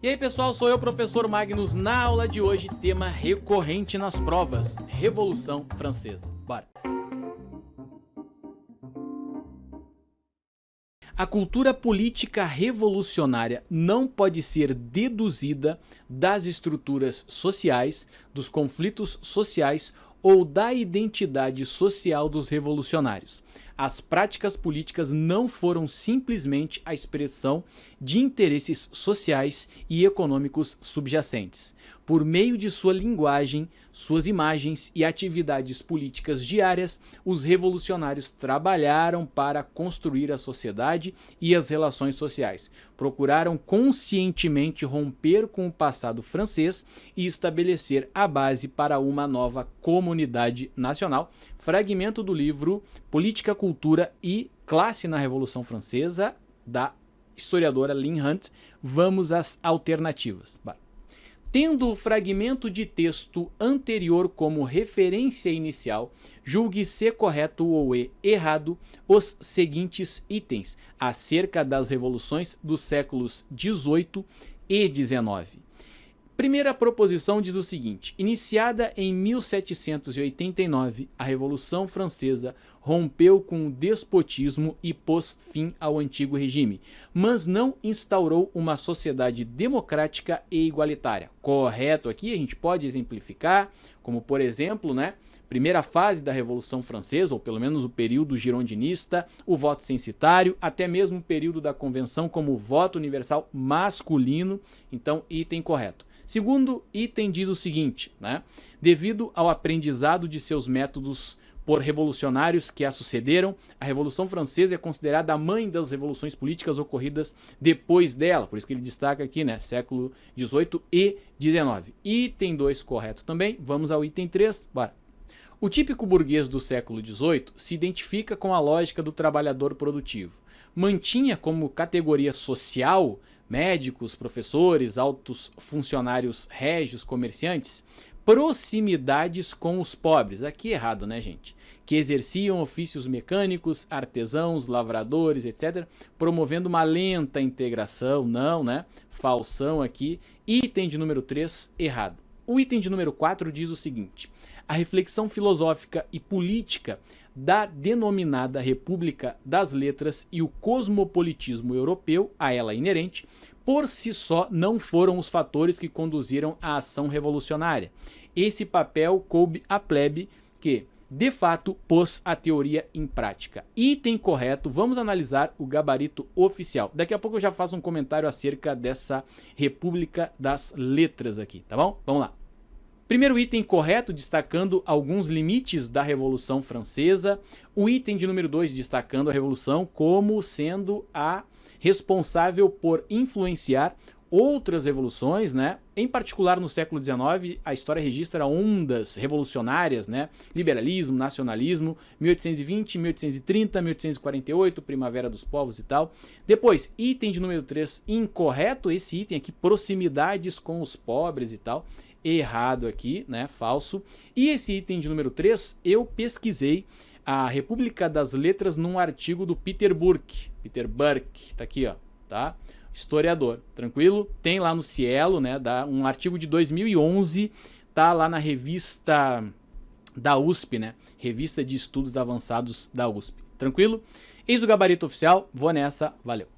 E aí pessoal, sou eu, professor Magnus, na aula de hoje, tema recorrente nas provas, Revolução Francesa. Bora! A cultura política revolucionária não pode ser deduzida das estruturas sociais, dos conflitos sociais ou da identidade social dos revolucionários. As práticas políticas não foram simplesmente a expressão de interesses sociais e econômicos subjacentes. Por meio de sua linguagem, suas imagens e atividades políticas diárias, os revolucionários trabalharam para construir a sociedade e as relações sociais. Procuraram conscientemente romper com o passado francês e estabelecer a base para uma nova comunidade nacional. Fragmento do livro Política, Cultura e Classe na Revolução Francesa, da historiadora Lynn Hunt. Vamos às alternativas. Tendo o fragmento de texto anterior como referência inicial, julgue ser correto ou errado os seguintes itens acerca das revoluções dos séculos XVIII e XIX. Primeira proposição diz o seguinte: iniciada em 1789, a Revolução Francesa rompeu com o despotismo e pôs fim ao antigo regime, mas não instaurou uma sociedade democrática e igualitária. Correto aqui, a gente pode exemplificar, como por exemplo, primeira fase da Revolução Francesa, ou pelo menos o período girondinista, o voto censitário, até mesmo o período da Convenção como o voto universal masculino. Então, item correto. Segundo item diz o seguinte, devido ao aprendizado de seus métodos por revolucionários que a sucederam, a Revolução Francesa é considerada a mãe das revoluções políticas ocorridas depois dela, por isso que ele destaca aqui, século XVIII e XIX. Item 2 correto também, vamos ao item 3, bora. O típico burguês do século XVIII se identifica com a lógica do trabalhador produtivo. Mantinha como categoria social médicos, professores, altos funcionários régios, comerciantes, proximidades com os pobres, aqui errado, gente? Que exerciam ofícios mecânicos, artesãos, lavradores, etc., promovendo uma lenta integração, falsão aqui. Item de número 3, errado. O item de número 4 diz o seguinte: a reflexão filosófica e política da denominada República das Letras e o cosmopolitismo europeu, a ela inerente, por si só não foram os fatores que conduziram à ação revolucionária. Esse papel coube à plebe que, de fato, pôs a teoria em prática. Item correto, vamos analisar o gabarito oficial. Daqui a pouco eu já faço um comentário acerca dessa República das Letras aqui, tá bom? Vamos lá. Primeiro item correto, destacando alguns limites da Revolução Francesa. O item de número 2, destacando a Revolução como sendo a responsável por influenciar outras revoluções, Em particular no século XIX, a história registra ondas revolucionárias, Liberalismo, nacionalismo, 1820, 1830, 1848, Primavera dos Povos e tal. Depois, item de número 3, incorreto esse item aqui, proximidades com os pobres e tal. Errado aqui, falso. E esse item de número 3, eu pesquisei a República das Letras num artigo do Peter Burke. Peter Burke, tá aqui, ó, tá? Historiador, tranquilo? Tem lá no Cielo, um artigo de 2011, tá lá na revista da USP, Revista de Estudos Avançados da USP. Tranquilo? Eis o gabarito oficial, vou nessa, valeu!